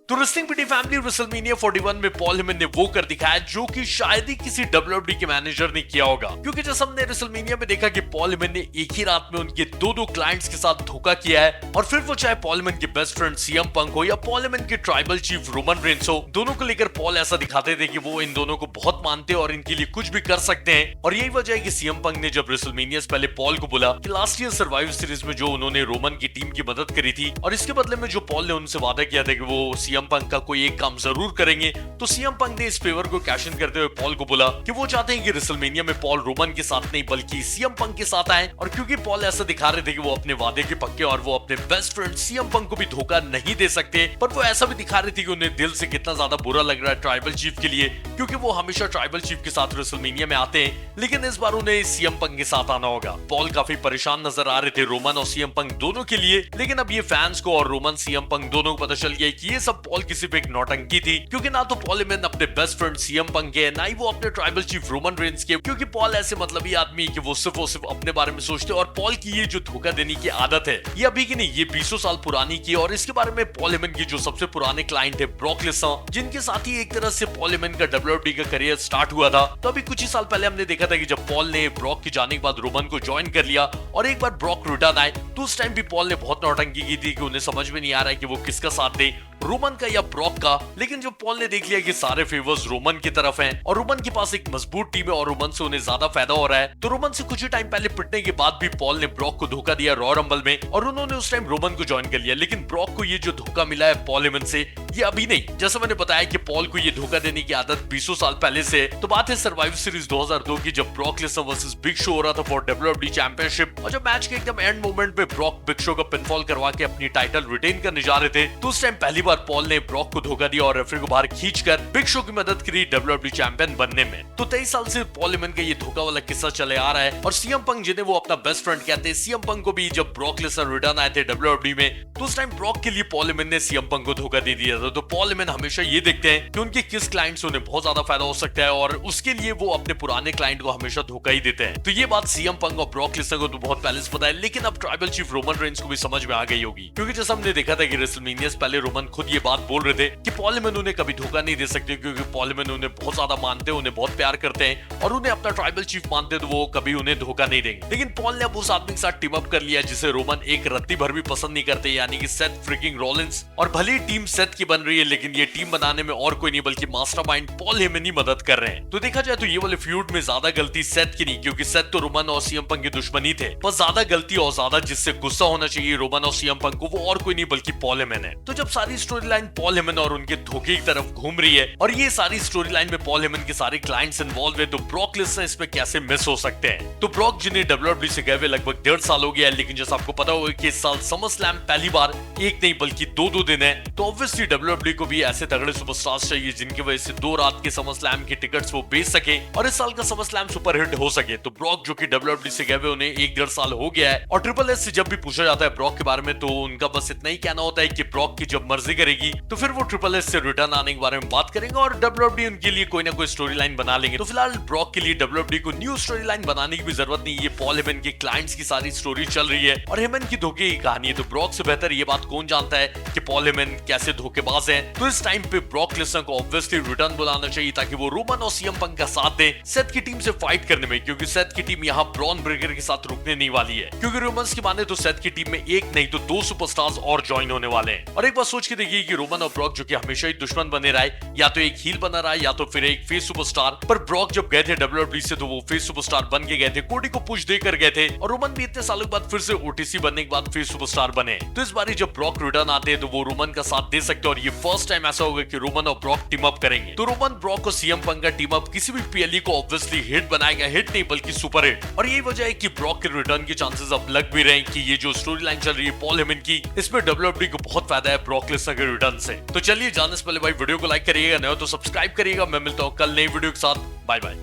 तो wrestling PD family WrestleMania 41 में Paul Heyman ने वो कर दिखाया जो कि शायद ही किसी डब्ल्यूडब्ल्यूई के मैनेजर ने किया होगा, क्योंकि जैसे हमने रेसलमेनिया में देखा कि पॉल हेमन ने एक ही रात में उनके दो क्लाइंट्स के साथ धोखा किया है, और फिर वो चाहे पॉल हेमन के बेस्ट फ्रेंड सीएम पंक हो या पॉल हेमन के ट्राइबल चीफ रोमन रेंस हो, दोनों को लेकर पॉल ऐसा दिखाते थे कि वो इन दोनों को बहुत मानते हैं और इनके लिए कुछ भी कर सकते हैं। और यही वजह है कि सीएम पंक ने जब रेसलमेनिया से पहले पॉल को बोला कि लास्ट ईयर सर्वाइवर सीरीज में जो उन्होंने रोमन की टीम की मदद करी थी और इसके बदले में जो पॉल ने उनसे वादा किया था कि वो सीएम पंक का कोई एक काम जरूर करेंगे, तो सीएम पंक ने इस फेवर को कैश इन करते हुए पॉल को बोला कि वो चाहते हैं कि रेसलमेनिया में पॉल रोमन के साथ नहीं बल्कि सीएम पंक के साथ आए। और क्योंकि पॉल ऐसा दिखा रहे थे कि वो अपने वादे के पक्के और वो अपने बेस्ट फ्रेंड सीएम पंक को भी धोखा नहीं दे सकते, पर वो ऐसा भी दिखा रहे थे कि उन्हें दिल से कितना ज्यादा बुरा लग रहा है ट्राइबल चीफ के लिए, क्योंकि वो हमेशा ट्राइबल चीफ के साथ रेसलमेनिया में आते हैं, लेकिन इस बार उन्हें सीएम पंक के साथ आना होगा। पॉल काफी परेशान नजर आ रहे थे रोमन और सीएम पंक दोनों के लिए, लेकिन अब ये फैंस को और रोमन सीएम पंक दोनों को पता चल गया कि ये सब पॉल की सिर्फ एक नौटंकी थी, क्योंकि ना तो पॉल हेमन अपने बेस्ट फ्रेंड सीएम पंक के, ना ही वो अपने ट्राइबल चीफ रोमन रेंस के, क्योंकि पॉल ऐसे मतलबी आदमी है कि वो सिर्फ अपने बारे में सोचते हैं। और पॉल की ये जो धोखा देने की आदत है ये अभी की नहीं, ये 20 साल पुरानी की। और इसके बारे में पॉल हेमन की जो सबसे पुराने क्लाइंट है ब्रॉक लेसनर, जिनके साथ ही एक तरह से पॉल हेमन का डब्ल्यूडब्ल्यूई का करियर स्टार्ट हुआ था, तो अभी कुछ ही साल पहले हमने देखा था कि जब पॉल ने ब्रॉक के जाने के बाद रोमन को ज्वाइन कर लिया और एक बार ब्रॉक रिटर्न आए, तो उस टाइम भी पॉल ने बहुत नौटंकी की थी कि उन्हें समझ में नहीं आ रहा है कि वो किसका साथ दे, रोमन का या ब्रॉक का। लेकिन जब पॉल ने देख लिया कि सारे फेवर्स रोमन की तरफ हैं और रोमन के पास एक मजबूत टीम है और रोमन से उन्हें ज्यादा फायदा हो रहा है, तो रोमन से कुछ ही टाइम पहले पिटने के बाद भी पॉल ने ब्रॉक को धोखा दिया रॉ रंबल में, और उन्होंने उस टाइम रोमन को ज्वाइन कर लिया। लेकिन ब्रॉक को ये जो धोखा मिला है पॉल हेमन से, ये अभी नहीं। जैसा मैंने बताया कि पॉल को ये धोखा देने की आदत 20 साल पहले से है, तो बात है सर्वाइवर सीरीज 2002 की, जब Brock Lesnar versus big show हो रहा था फॉर डब्ल्यूडब्ल्यूई चैंपियनशिप, और जब मैच के एकदम एंड मोमेंट पे ब्रॉक बिग शो का पिनफॉल करवा के अपनी टाइटल रिटेन करने जा रहे थे, तो उस टाइम पहली बार पॉल ने ब्रॉक को धोखा दिया और रेफरी को बाहर खींचकर बिग शो की मदद करी डब्ल्यूडब्ल्यूई चैंपियन बनने में। तो 23 साल से पॉल हेमन का ये धोखा वाला किस्सा चले आ रहा है। और सीएम पंक जिन्हें वो अपना बेस्ट फ्रेंड कहते हैं, सीएम पंक को भी जब ब्रॉक लेसनर रिटर्न आए थे डब्ल्यूडब्ल्यूई में, तो उस टाइम ब्रॉक के लिए पॉल हेमन ने सीएम पंक को धोखा दे दिया था। तो पॉल हेमन हमेशा ये देखते हैं कि उनके किस क्लाइंट से उन्हें बहुत ज्यादा फायदा हो सकता है, और उसके लिए वो अपने पुराने क्लाइंट को हमेशा धोखा ही देते हैं। तो ये बात सीएम पंक और ब्रॉक लेसनर को तो बहुत पहले से पता है, लेकिन अब ट्राइबल चीफ रोमन रेंस को भी समझ में आ गई होगी, क्योंकि जैसा हमने देखा था कि रेसलमेनिया से पहले रोमन खुद ये बात बोल रहे थे कि पॉल हेमन उन्हें कभी धोखा नहीं दे सकते, क्योंकि पॉल हेमन उन्हें बहुत ज्यादा मानते हैं, उन्हें बहुत प्यार करते हैं और उन्हें अपना ट्राइबल चीफ मानते हैं, तो वो कभी उन्हें धोखा नहीं देंगे। लेकिन पॉल ने अब उस आदमी के साथ टीम अप कर लिया जिसे रोमन एक रत्ती भर भी पसंद नहीं करते, यानी कि सेथ फ्रिकिंग रॉलिंस। और भले ही टीम सेथ की बन रही है, लेकिन ये टीम बनाने में और कोई नहीं बल्कि मास्टरमाइंड पॉल हेमन ही मदद कर रहे हैं। तो देखा जाए तो ये वाले फ्यूड में ज्यादा गलती सेथ की नहीं, क्योंकि सेथ तो रोमन और सीएम पंक के दुश्मन ही थे, बस ज्यादा गलती और ज्यादा जिससे गुस्सा होना चाहिए रोमन और सीएम पंक को, वो और कोई नहीं बल्कि पॉल हेमन है। तो जब सारी स्टोरी लाइन पॉल हेमन और उनके धोखे की तरफ घूम रही है और ये सारी स्टोरी लाइन में पॉल हेमन के सारे क्लाइंट्स इन्वॉल्व है, तो ब्रॉक लेसनर इसमें कैसे मिस हो सकते हैं। तो ब्रॉक जिन्हें डब्ल्यूडब्ल्यूई से गए हुए लगभग 1.5 साल हो गया है, लेकिन जैसा आपको पता होगा कि इस साल समर स्लैम पहली बार एक नहीं बल्कि दो दिन है, तो ऑब्वियसली डब्ल्यूडब्ल्यूई को भी ऐसे तगड़े सुपरस्टार्स चाहिए जिनकी वजह से 2 रात के समर स्लैम के टिकट्स वो बेच सके और इस साल का समर स्लैम सुपर हिट हो सके। तो ब्रॉक जो कि डब्ल्यूडब्ल्यूई से गए हुए उन्हें 1.5 साल हो गया है, और ट्रिपल एच से जब भी पूछा जाता है ब्रॉक के बारे में, तो उनका बस इतना ही कहना होता है कि ब्रॉक की जब मर्जी करेगी तो फिर वो ट्रिपल एच से रिटर्न आने के बारे में बात करेंगे और डब्ल्यूडब्ल्यूई उनके लिए कोई ना कोई स्टोरी लाइन बना लेंगे। तो फिलहाल ब्रॉक के लिए डब्ल्यूडब्ल्यूई को न्यू स्टोरी लाइन बनाने की भी जरूरत नहीं, ये पॉल हेमन के क्लाइंट्स की सारी स्टोरी चल रही है और हेमन की धोखे की कहानी है। तो ब्रॉक से बेहतर ये बात कौन जानता है कि पॉल हेमन कैसे धोखेबाज है। तो इस टाइम पे ब्रॉक लेसनर को ऑब्वियसली रिटर्न बुलाना चाहिए ताकि वो रोमन और सीएम पंक का साथ दे सेथ की टीम से फाइट करने में, क्योंकि सेथ की टीम यहाँ ब्रॉन ब्रेकर के साथ रुकने नहीं वाली है, क्योंकि रोमन्स की माने तो सेथ की टीम में एक नहीं तो 2 सुपरस्टार्स और ज्वाइन होने वाले हैं। और एक बार सोच के देखिए कि रोमन और ब्रॉक जो कि हमेशा ही दुश्मन बने रहे, या तो एक हील बना रहा है या तो फिर एक फेस सुपरस्टार, पर ब्रॉक जब गए थे डब्ल्यूडब्ल्यूई से तो वो फेस सुपरस्टार बन के गए थे, कोडी को पुश देकर गए थे, और रोमन भी इतने सालों बाद फिर से ओटीसी बनने के बाद फेस सुपरस्टार बने। तो इस बार जब ब्रॉक रिटर्न आते हैं तो वो रोमन का साथ दे सकते हैं, और ये फर्स्ट टाइम ऐसा होगा कि रोमन और ब्रॉक टीम अप करेंगे। तो रोमन ब्रॉक और सीएम पंक का टीम अप किसी भी पीएलई को ऑब्वियसली हिट बनाएगा, हिट नहीं बल्कि सुपर हिट। और यही वजह है कि ब्रॉक के रिटर्न के चांसेस अब लग भी रहे हैं कि ये जो स्टोरी लाइन चल रही है पॉल हेमन की, इसमें डब्ल्यूडब्ल्यूई को बहुत फायदा है ब्रॉक लेसनर के रिटर्न से। तो चलिए जाने से पहले भाई वीडियो को लाइक करिएगा, नहीं हो तो सब्सक्राइब करिएगा। मैं मिलता हूँ कल नई वीडियो के साथ। Bye bye.